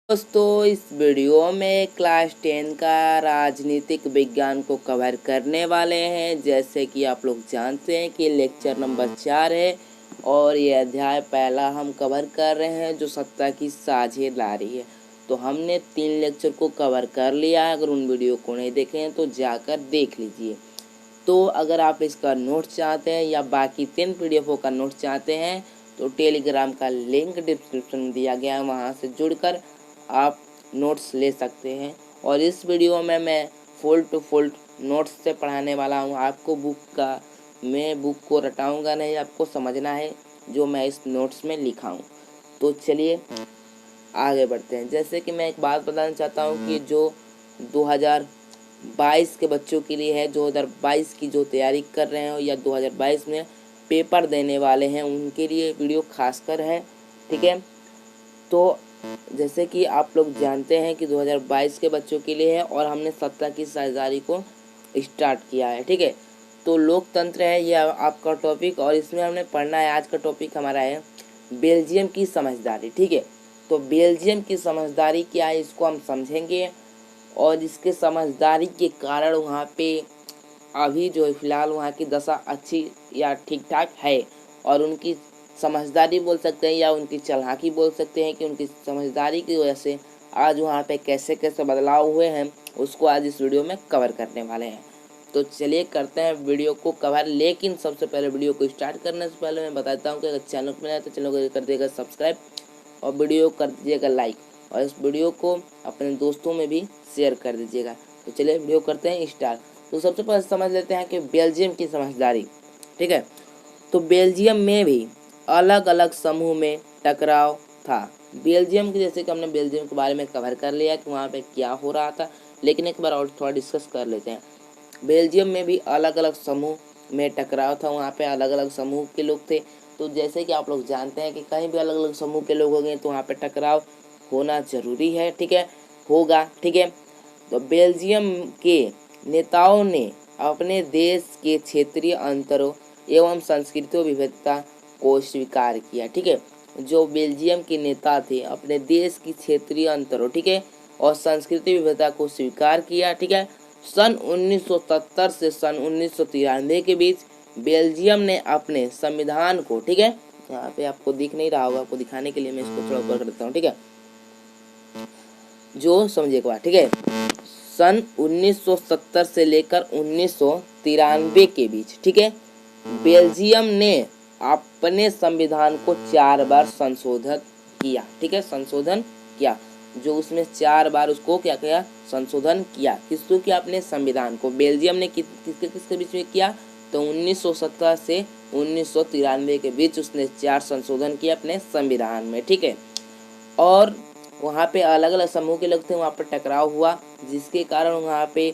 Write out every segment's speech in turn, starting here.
दोस्तों, इस वीडियो में क्लास 10 का राजनीतिक विज्ञान को कवर करने वाले हैं। जैसे कि आप लोग जानते हैं कि लेक्चर नंबर 4 है और ये अध्याय पहला हम कवर कर रहे हैं जो सत्ता की साझेदारी है। तो हमने 3 लेक्चर को कवर कर लिया है। अगर उन वीडियो को नहीं देखे हैं तो जाकर देख लीजिए। तो अगर आप इसका नोट चाहते हैं या बाकी 3 पीडीएफओ का नोट चाहते हैं तो टेलीग्राम का लिंक डिस्क्रिप्शन में दिया गया है, वहाँ से जुड़कर आप नोट्स ले सकते हैं। और इस वीडियो में मैं फुल टू फुल नोट्स से पढ़ाने वाला हूँ आपको। मैं बुक को रटाऊँगा नहीं, आपको समझना है जो मैं इस नोट्स में लिखा हूँ। तो चलिए आगे बढ़ते हैं। जैसे कि मैं एक बात बताना चाहता हूँ कि जो 2022 के बच्चों के लिए है, 2022 की जो तैयारी कर रहे हैं या 2022 में पेपर देने वाले हैं उनके लिए वीडियो खासकर है, ठीक है। तो जैसे कि आप लोग जानते हैं कि 2022 के बच्चों के लिए है और हमने सत्ता की साझेदारी को स्टार्ट किया है, ठीक है। तो लोकतंत्र है यह आपका टॉपिक और इसमें हमने पढ़ना है। आज का टॉपिक हमारा है बेल्जियम की समझदारी, ठीक है। तो बेल्जियम की समझदारी क्या है इसको हम समझेंगे और इसके समझदारी के कारण वहाँ पे अभी जो है फिलहाल वहाँ की दशा अच्छी या ठीक ठाक है। और उनकी समझदारी बोल सकते हैं या उनकी चालाकी बोल सकते हैं कि उनकी समझदारी की वजह से आज वहाँ पे कैसे कैसे बदलाव हुए हैं उसको आज इस वीडियो में कवर करने वाले हैं। तो चलिए करते हैं वीडियो को कवर। लेकिन सबसे पहले वीडियो को स्टार्ट करने से पहले मैं बताता हूँ कि अगर चैनल पर नया तो चैनल को कर दिएगा सब्सक्राइब और वीडियो कर दीजिएगा लाइक और इस वीडियो को अपने दोस्तों में भी शेयर कर दीजिएगा। तो चलिए वीडियो करते हैं स्टार्ट। तो सबसे पहले समझ लेते हैं कि बेल्जियम की समझदारी, ठीक है। तो बेल्जियम में भी अलग अलग समूह में टकराव था। बेल्जियम की जैसे कि हमने बेल्जियम के बारे में कवर कर लिया कि वहाँ पे क्या हो रहा था, लेकिन एक बार और थोड़ा डिस्कस कर लेते हैं। बेल्जियम में भी अलग अलग समूह में टकराव था, वहाँ पे अलग अलग समूह के लोग थे। तो जैसे कि आप लोग जानते हैं कि कहीं भी अलग अलग समूह के लोग हो गए तो वहाँ पे टकराव होना जरूरी है, ठीक है, होगा, ठीक है। तो बेल्जियम के नेताओं ने अपने देश के क्षेत्रीय अंतरों एवं सांस्कृतिक विविधता को स्वीकार किया, ठीक है। जो बेल्जियम के नेता थे अपने देश की क्षेत्रीय अंतरों, ठीक है, और सांस्कृतिक विविधता को स्वीकार किया, ठीक है। सन 1970 से सन 1993 के बीच बेल्जियम ने अपने संविधान को, ठीक है, यहाँ पे आपको दिख नहीं रहा होगा, आपको दिखाने के लिए मैं इसको थोड़ा ऊपर कर देता हूँ, ठीक है, जो समझिए एक बार, ठीक है। सन 1970 से लेकर 1993 के बीच, ठीक है, बेल्जियम ने अपने संविधान को 4 बार संशोधित किया, ठीक है, संशोधन किया। जो उसमें 4 बार उसको क्या किया, संशोधन किया। किसको किया, अपने संविधान को। बेल्जियम ने किसके किसके बीच में किया, तो 1970 से 1993 के बीच उसने 4 संशोधन किए अपने संविधान में, ठीक है। और वहाँ पे अलग अलग समूह के लोग थे, वहाँ पर टकराव हुआ जिसके कारण वहाँ पे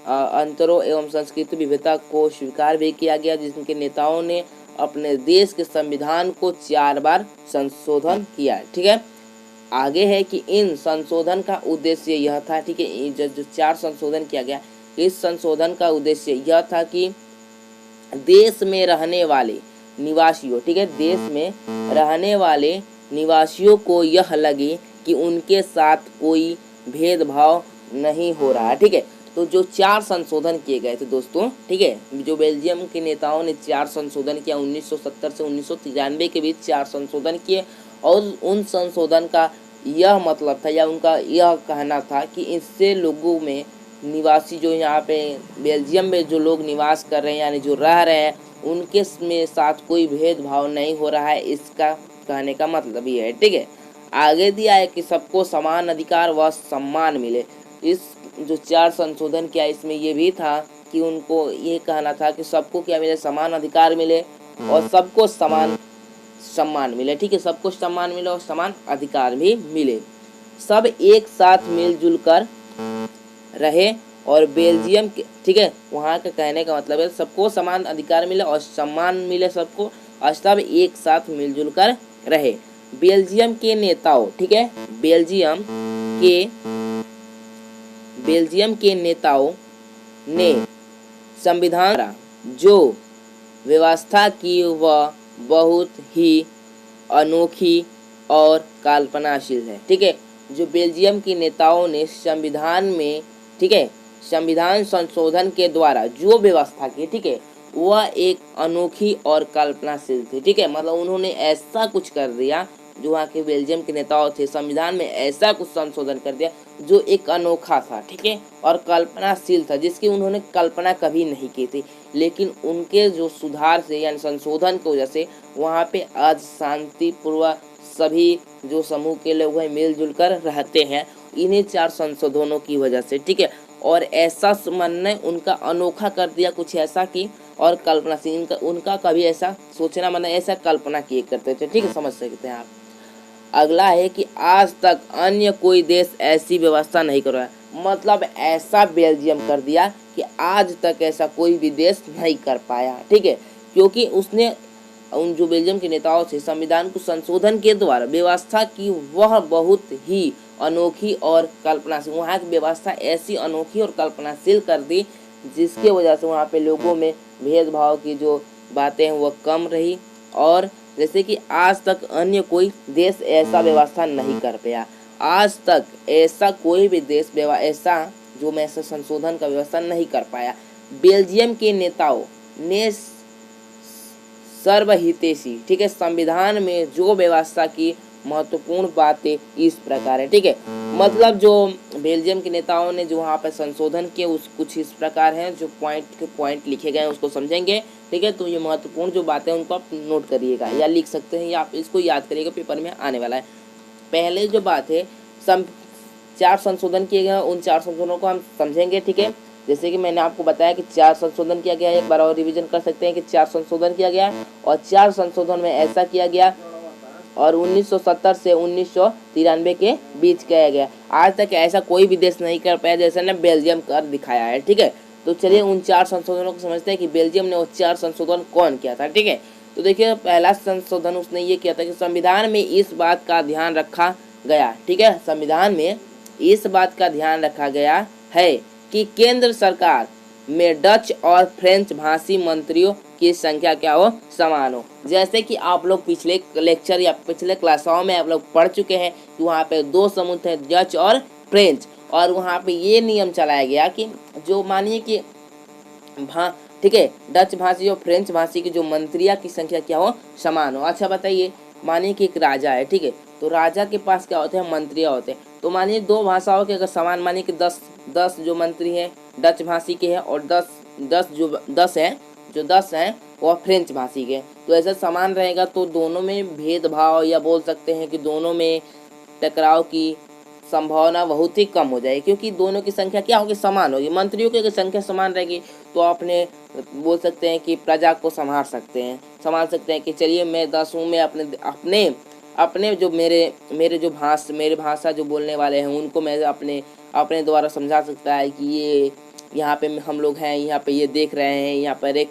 अंतरों एवं सांस्कृतिक विविधता को स्वीकार भी किया गया, जिनके नेताओं ने अपने देश के संविधान को 4 बार संशोधन किया, ठीक है। आगे है कि इन संशोधन का उद्देश्य यह था, ठीक है, जो 4 संशोधन किया गया, इस संशोधन का उद्देश्य यह था कि देश में रहने वाले निवासियों, ठीक है, देश में रहने वाले निवासियों को यह लगे कि उनके साथ कोई भेदभाव नहीं हो रहा है, ठीक है। तो जो 4 संशोधन किए गए थे दोस्तों, ठीक है, जो बेल्जियम के नेताओं ने 4 संशोधन किया 1970 से 1993 के बीच 4 संशोधन किए और उन संशोधन का यह मतलब था या उनका यह कहना था कि इससे लोगों में निवासी जो यहाँ पे बेल्जियम में जो लोग निवास कर रहे हैं यानी जो रह रहे हैं उनके में साथ कोई भेदभाव नहीं हो रहा है, इसका कहने का मतलब ये है, ठीक है। आगे दिया है कि सबको समान अधिकार व सम्मान मिले। इस जो 4 संशोधन किया इसमें ये भी था कि उनको ये कहना था कि सबको क्या मिले, समान अधिकार मिले और सबको समान सम्मान मिले, ठीक है, सबको सम्मान मिले और समान अधिकार भी मिले। सब एक साथ मिलजुल कर रहे और बेल्जियम के, ठीक है, वहाँ का कहने का मतलब है सबको समान अधिकार मिले और सम्मान मिले सबको और सब एक साथ मिलजुल कर रहे। बेल्जियम के नेताओं, ठीक है, बेल्जियम के नेताओं ने संविधान जो व्यवस्था की वह बहुत ही अनोखी और कल्पनाशील है, ठीक है। जो बेल्जियम के नेताओं ने संविधान में, ठीक है, संविधान संशोधन के द्वारा जो व्यवस्था की, ठीक है, वह एक अनोखी और कल्पनाशील थी। ठीक है, मतलब उन्होंने ऐसा कुछ कर दिया, जो वहाँ के बेल्जियम के नेताओं थे, संविधान में ऐसा कुछ संशोधन कर दिया जो एक अनोखा था, ठीक है, और कल्पनाशील था, जिसकी उन्होंने कल्पना कभी नहीं की थी। लेकिन उनके जो सुधार से यानी संशोधन की वजह से वहाँ पे आज शांतिपूर्वक सभी जो समूह के लोग हैं मिलजुल कर रहते हैं, इन्हीं 4 संशोधनों की वजह से। ठीक है, और ऐसा मानना उनका अनोखा कर दिया कुछ ऐसा कि, और कल्पनाशील, उनका कभी ऐसा सोचना, मतलब ऐसा कल्पना किए करते थे। ठीक है, समझ सकते हैं आप। अगला है कि आज तक अन्य कोई देश ऐसी व्यवस्था नहीं कर रहा है, मतलब ऐसा बेल्जियम कर दिया कि आज तक ऐसा कोई भी देश नहीं कर पाया। ठीक है, क्योंकि उसने उन जो बेल्जियम के नेताओं से संविधान को संशोधन के द्वारा व्यवस्था की, वह बहुत ही अनोखी और कल्पनाशील, वहाँ की व्यवस्था ऐसी अनोखी और कल्पनाशील कर दी, जिसके वजह से वहाँ पे लोगों में भेदभाव की जो बातें हैं वह कम रही। और जैसे कि आज तक अन्य कोई देश ऐसा व्यवस्था नहीं कर पाया, आज तक ऐसा कोई भी देश ऐसा जो में ऐसा संशोधन का व्यवस्था नहीं कर पाया। बेल्जियम के नेताओं ने सर्वहितैषी, ठीक है, संविधान में जो व्यवस्था की महत्वपूर्ण बातें इस प्रकार है। ठीक है, मतलब जो बेल्जियम के नेताओं ने जो वहाँ पर संशोधन किए उस कुछ इस प्रकार हैं, जो पॉइंट लिखे गए हैं उसको समझेंगे। ठीक है, तो ये महत्वपूर्ण जो बातें हैं उनको आप नोट करिएगा या लिख सकते हैं, या आप इसको याद करिएगा, पेपर में आने वाला है। पहले जो बात है, 4 संशोधन किए गए हैं, उन 4 संशोधनों को हम समझेंगे। ठीक है, जैसे कि मैंने आपको बताया कि 4 संशोधन किया गया है, एक बार और रिवीजन कर सकते हैं कि 4 संशोधन किया गया है, और 4 संशोधन में ऐसा किया गया और 1970 से 1993 के बीच किया गया। आज तक ऐसा कोई भी देश नहीं कर पाया जैसे ने बेल्जियम कर दिखाया है। ठीक है, तो चलिए उन 4 संशोधनों को समझते हैं कि बेल्जियम ने वो 4 संशोधन कौन किया था। ठीक है, तो देखिए पहला संशोधन उसने ये किया था कि संविधान में इस बात का ध्यान रखा गया, ठीक है, संविधान में इस बात का ध्यान रखा गया है कि केंद्र सरकार में डच और फ्रेंच भाषी मंत्रियों की संख्या क्या हो, समान हो। जैसे कि आप लोग पिछले लेक्चर या पिछले क्लासों में आप लोग पढ़ चुके हैं कि वहाँ पे 2 समूह थे, डच और फ्रेंच, और वहाँ पे ये नियम चलाया गया कि जो मानिए कि ठीक है, डच भाषी और फ्रेंच भाषी की जो मंत्रियों की संख्या क्या हो, समान हो। अच्छा बताइए, मानिए कि एक राजा है, ठीक है, तो राजा के पास क्या होते हैं, मंत्रियाँ होते हैं। तो मानिए 2 भाषाओं के अगर समान, मानिए कि 10 जो मंत्री हैं डच भाषी के हैं, और 10 हैं वह फ्रेंच भाषी के, तो ऐसा समान रहेगा तो दोनों में भेदभाव या बोल सकते हैं कि दोनों में टकराव की संभावना बहुत ही कम हो जाएगी, क्योंकि दोनों की संख्या क्या होगी, समान होगी। मंत्रियों की अगर संख्या समान रहेगी तो अपने बोल सकते हैं कि प्रजा को संभाल सकते हैं कि चलिए मैं 10 हूँ, मैं अपने जो मेरे जो मेरे भाषा जो बोलने वाले हैं उनको मैं अपने द्वारा समझा सकता है कि ये यहाँ पे हम लोग हैं, यहाँ पे ये देख रहे हैं, यहाँ पर एक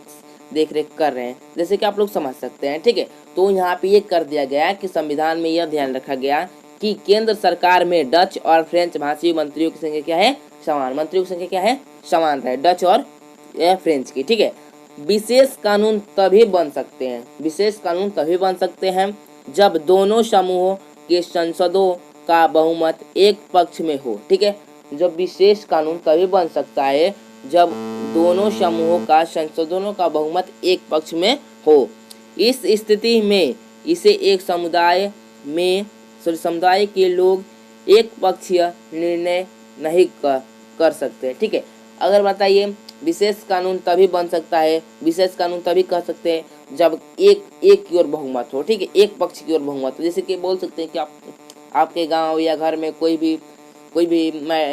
देख रेख कर रहे हैं, जैसे कि आप लोग समझ सकते हैं। ठीक है, तो यहाँ पे ये कर दिया गया कि संविधान में यह ध्यान रखा गया कि केंद्र सरकार में डच और फ्रेंच भाषी मंत्रियों की संख्या क्या है, समान, मंत्रियों की संख्या क्या है, समान रहे, डच और फ्रेंच की। ठीक है, विशेष कानून तभी बन सकते हैं जब दोनों समूहों के संसदों का बहुमत एक पक्ष में हो। ठीक है, जब विशेष कानून तभी बन सकता है जब दोनों समूहों का संसदों का बहुमत एक पक्ष में हो। इस स्थिति में इसे एक समुदाय के लोग एक पक्षीय निर्णय नहीं कर सकते। ठीक है, अगर बताइए विशेष कानून तभी बन सकता है, विशेष कानून तभी कर सकते हैं जब एक की ओर बहुमत हो। ठीक है, एक पक्ष की ओर बहुमत हो। जैसे कि बोल सकते हैं कि आपके गांव या घर में कोई भी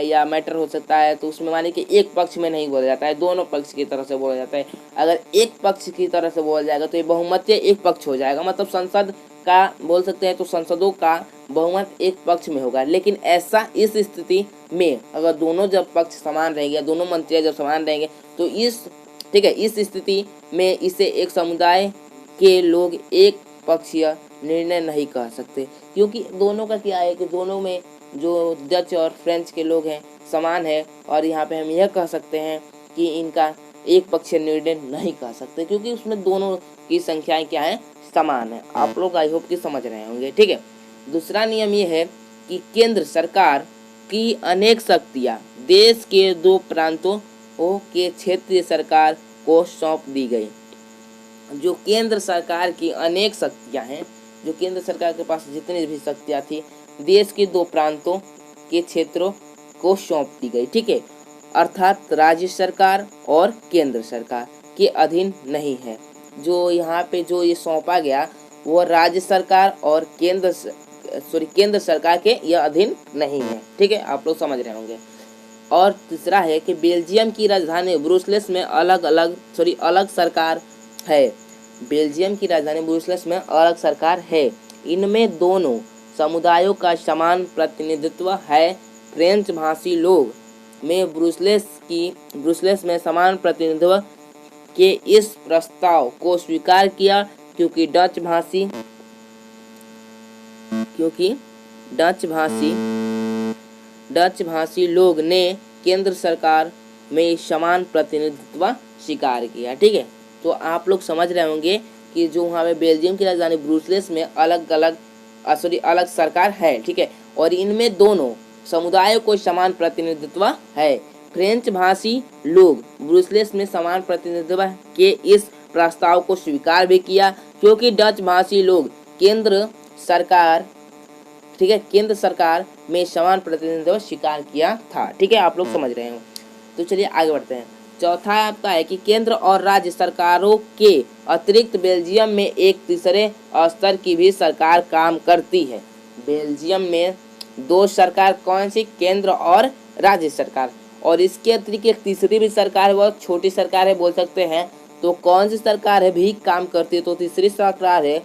या मैटर हो सकता है, तो उसमें माने कि एक पक्ष में नहीं बोला जाता है, दोनों पक्ष की तरफ से बोला जाता है। अगर एक पक्ष की तरफ से बोला जाएगा तो ये बहुमत एक पक्ष हो जाएगा, मतलब संसद का बोल सकते हैं तो संसदों का बहुमत एक पक्ष में होगा। लेकिन ऐसा इस स्थिति में अगर दोनों जब पक्ष समान रहेंगे, दोनों मंत्री जब समान रहेंगे, तो इस स्थिति में इसे एक समुदाय के लोग एक पक्षीय निर्णय नहीं कर सकते, क्योंकि दोनों का क्या है कि दोनों में जो डच और फ्रेंच के लोग हैं समान है, और यहाँ पे हम यह कह सकते हैं कि इनका एक पक्षीय निर्णय नहीं कर सकते, क्योंकि उसमें दोनों की संख्याएं क्या है, समान है। आप लोग आई होप कि समझ रहे होंगे। ठीक है, दूसरा नियम ये है कि केंद्र सरकार की अनेक शक्तियां देश के दो प्रांतों के क्षेत्रीय सरकार को सौंप दी गई। जो केंद्र सरकार की अनेक शक्तियां हैं, जो केंद्र सरकार के पास जितनी भी शक्तियां थी, देश के दो प्रांतों के क्षेत्रों को सौंप दी गई। ठीक है, अर्थात राज्य सरकार और केंद्र सरकार के अधीन नहीं है। जो यहाँ पे जो ये सौंपा गया वो राज्य सरकार और केंद्र सरकार के यह अधीन नहीं है। ठीक है, आप लोग समझ रहे होंगे। और तीसरा है कि बेल्जियम की राजधानी ब्रुसेल्स में अलग सरकार है। बेल्जियम की राजधानी ब्रुसेल्स में अलग सरकार है। इनमें दोनों समुदायों का समान प्रतिनिधित्व है। फ्रेंच भाषी लोग में ब्रुसेल्स में समान प्रतिनिधित्व के इस प्रस्ताव को स्वीकार किया क्योंकि डच भाषी लोग ने केंद्र सरकार में समान प्रतिनिधित्व स्वीकार किया। ठीक है, तो आप लोग समझ रहे होंगे कि जो वहाँ पे बेल्जियम की राजधानी ब्रुसेल्स में अलग सरकार है। ठीक है, और इनमें दोनों समुदायों को समान प्रतिनिधित्व है। फ्रेंच भाषी लोग ब्रुसेल्स में समान प्रतिनिधित्व के इस प्रस्ताव को स्वीकार भी किया क्योंकि डच भाषी लोग केंद्र सरकार में समान प्रतिनिधित्व स्वीकार किया था। ठीक है, आप लोग समझ रहे हो। तो चलिए आगे बढ़ते हैं। चौथा आपका है कि केंद्र और राज्य सरकारों के अतिरिक्त बेल्जियम में एक तीसरे स्तर की भी सरकार काम करती है। बेल्जियम में दो सरकार कौन सी? केंद्र और राज्य सरकार। और इसके अतिरिक्त एक तीसरी भी सरकार है, वह छोटी सरकार है बोल सकते हैं। तो कौन सी सरकार है भी काम करती है? तो तीसरी सरकार है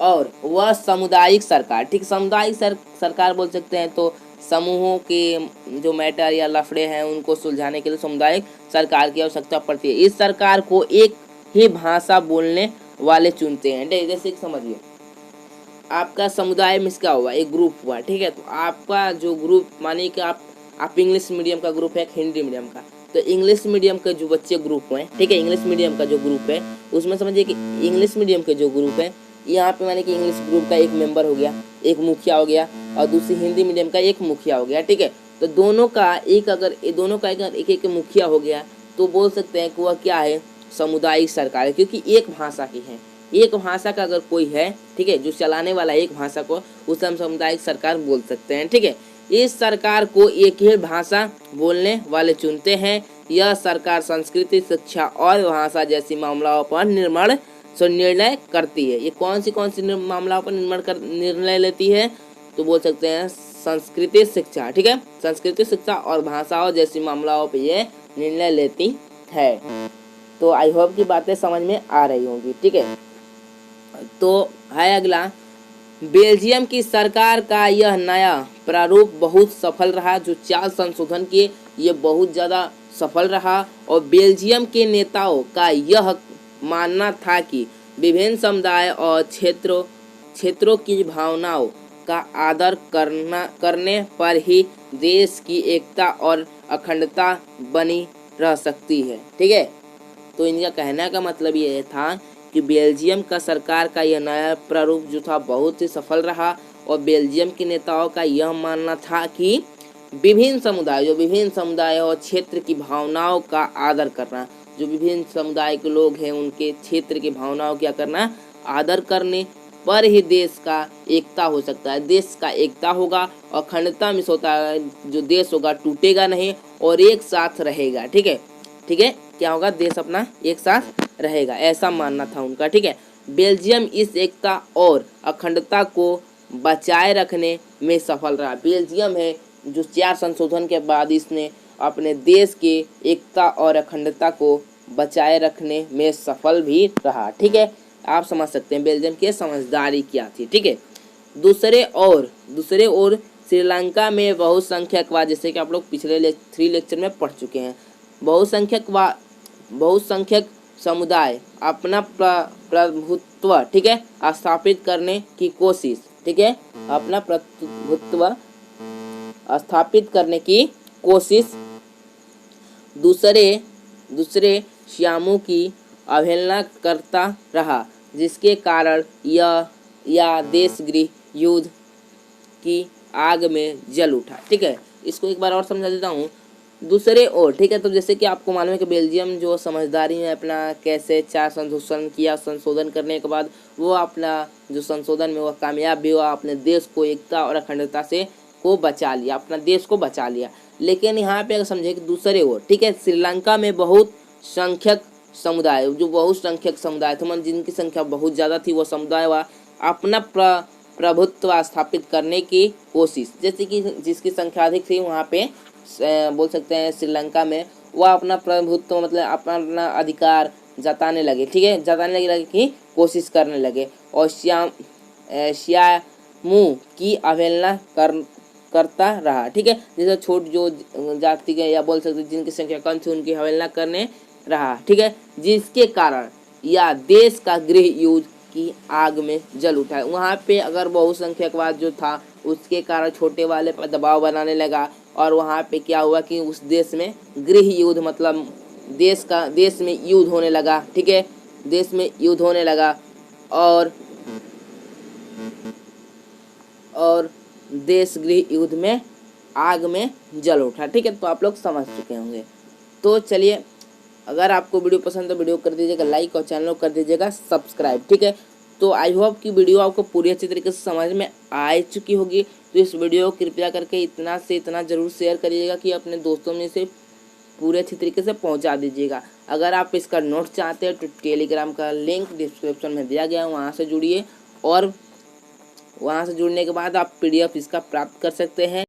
और वह सामुदायिक सरकार। ठीक, सामुदायिक सरकार बोल सकते हैं। तो समूहों के जो मैटर या लफड़े हैं उनको सुलझाने के लिए सामुदायिक सरकार की आवश्यकता पड़ती है। इस सरकार को एक ही भाषा बोलने वाले चुनते हैं। जैसे समझिए, आपका समुदाय में क्या हुआ? एक ग्रुप हुआ। ठीक है, तो आपका जो ग्रुप, मानिए कि आप इंग्लिश मीडियम का ग्रुप है, हिंदी मीडियम का। तो इंग्लिश मीडियम के जो बच्चे ग्रुप हैं, ठीक है, इंग्लिश मीडियम का जो ग्रुप है उसमें समझिए कि इंग्लिश मीडियम के जो ग्रुप है, यहाँ पे माने कि इंग्लिश ग्रुप का एक मेंबर हो गया, एक मुखिया हो गया, और दूसरी हिंदी मीडियम का एक मुखिया हो गया। ठीक है, तो दोनों का एक मुखिया हो गया तो बोल सकते हैं कि वह क्या है? सामुदायिक सरकार है, क्योंकि एक भाषा की है। एक भाषा का अगर कोई है, ठीक है, जो चलाने वाला एक भाषा को, उसे हम सामुदायिक सरकार बोल सकते हैं। ठीक है, इस सरकार को एक ही भाषा बोलने वाले चुनते हैं। यह सरकार संस्कृति, शिक्षा और भाषा जैसी मामलों पर निर्णय करती है। ये कौन सी मामलों पर निर्णय लेती है? तो बोल सकते हैं संस्कृति, शिक्षा। ठीक है, संस्कृति, शिक्षा और भाषाओं जैसी मामलों पर ये निर्णय लेती है। तो आई होप की बातें समझ में आ रही होंगी। ठीक है, तो है अगला, बेल्जियम की सरकार का यह नया प्रारूप बहुत सफल रहा। जो 4 संशोधन किए ये बहुत ज़्यादा सफल रहा। और बेल्जियम के नेताओं का यह मानना था कि विभिन्न समुदाय और क्षेत्रों की भावनाओं का आदर करने पर ही देश की एकता और अखंडता बनी रह सकती है। ठीक है, तो इनका कहने का मतलब ये था कि बेल्जियम का सरकार का यह नया प्रारूप जो था बहुत ही सफल रहा। और बेल्जियम के नेताओं का यह मानना था कि विभिन्न समुदाय और क्षेत्र की भावनाओं का आदर करना, जो विभिन्न समुदाय के लोग हैं उनके क्षेत्र की भावनाओं क्या करना, आदर करने पर ही देश का एकता हो सकता है। देश का एकता होगा, अखंडता मिस होता है, जो देश होगा टूटेगा नहीं और एक साथ रहेगा। ठीक है, क्या होगा? देश अपना एक साथ रहेगा, ऐसा मानना था उनका। ठीक है, बेल्जियम इस एकता और अखंडता को बचाए रखने में सफल रहा। बेल्जियम है जो 4 संशोधन के बाद इसने अपने देश की एकता और अखंडता को बचाए रखने में सफल भी रहा। ठीक है, आप समझ सकते हैं बेल्जियम की समझदारी क्या थी। ठीक है, दूसरे ओर श्रीलंका में बहुसंख्यकवाद, जैसे कि आप लोग पिछले 3 लेक्चर में पढ़ चुके हैं, बहुसंख्यक समुदाय अपना प्रभुत्व, ठीक है, स्थापित करने की कोशिश, ठीक है, अपना प्रभुत्व स्थापित करने की कोशिश दूसरे श्यामों की अवहेलना करता रहा, जिसके कारण यह देशगृह युद्ध की आग में जल उठा। ठीक है, इसको एक बार और समझा देता हूँ। दूसरे ओर, ठीक है, तो जैसे कि आपको मालूम है कि बेल्जियम जो समझदारी में अपना कैसे 4 संशोधन किया, संशोधन करने के बाद वो अपना जो संशोधन में वह कामयाब भी हुआ, अपने देश को एकता और अखंडता से को बचा लिया, अपना देश को बचा लिया। लेकिन यहाँ पे अगर समझे कि दूसरे ओर, ठीक है, श्रीलंका में बहुत संख्यक समुदाय, जो बहुसंख्यक समुदाय थे, मतलब जिनकी संख्या बहुत ज़्यादा थी, वो समुदाय व अपना प्रभुत्व स्थापित करने की कोशिश, जैसे कि जिसकी संख्या अधिक थी वहाँ पे बोल सकते हैं श्रीलंका में, वह अपना प्रभुत्व मतलब अपना अधिकार जताने लगे। ठीक है, जताने लगे की कोशिश करने लगे और श्यामू की अवहेलना करता रहा। ठीक है, जैसे छोट जो जाति के या बोल सकते जिनकी संख्या कम थी उनकी अवहेलना करने रहा। ठीक है, जिसके कारण या देश का गृह युद्ध की आग में जल उठा है। वहाँ पे अगर बहुसंख्यकवाद जो था उसके कारण छोटे वाले पर दबाव बनाने लगा और वहाँ पे क्या हुआ कि उस देश में गृह युद्ध मतलब देश में युद्ध होने लगा। ठीक है, देश में युद्ध होने लगा और देश गृह युद्ध में आग में जल उठा। ठीक है, तो आप लोग समझ चुके होंगे। तो चलिए, अगर आपको वीडियो पसंद तो वीडियो कर दीजिएगा लाइक और चैनल को कर दीजिएगा सब्सक्राइब। ठीक है, तो आई होप कि वीडियो आपको पूरी अच्छी तरीके से समझ में आ चुकी होगी। तो इस वीडियो को कृपया करके इतना से इतना ज़रूर शेयर करिएगा कि अपने दोस्तों में से पूरे अच्छी तरीके से पहुंचा दीजिएगा। अगर आप इसका नोट चाहते हैं तो टेलीग्राम का लिंक डिस्क्रिप्शन में दिया गया है, वहाँ से जुड़िए और वहाँ से जुड़ने के बाद आप PDF इसका प्राप्त कर सकते हैं।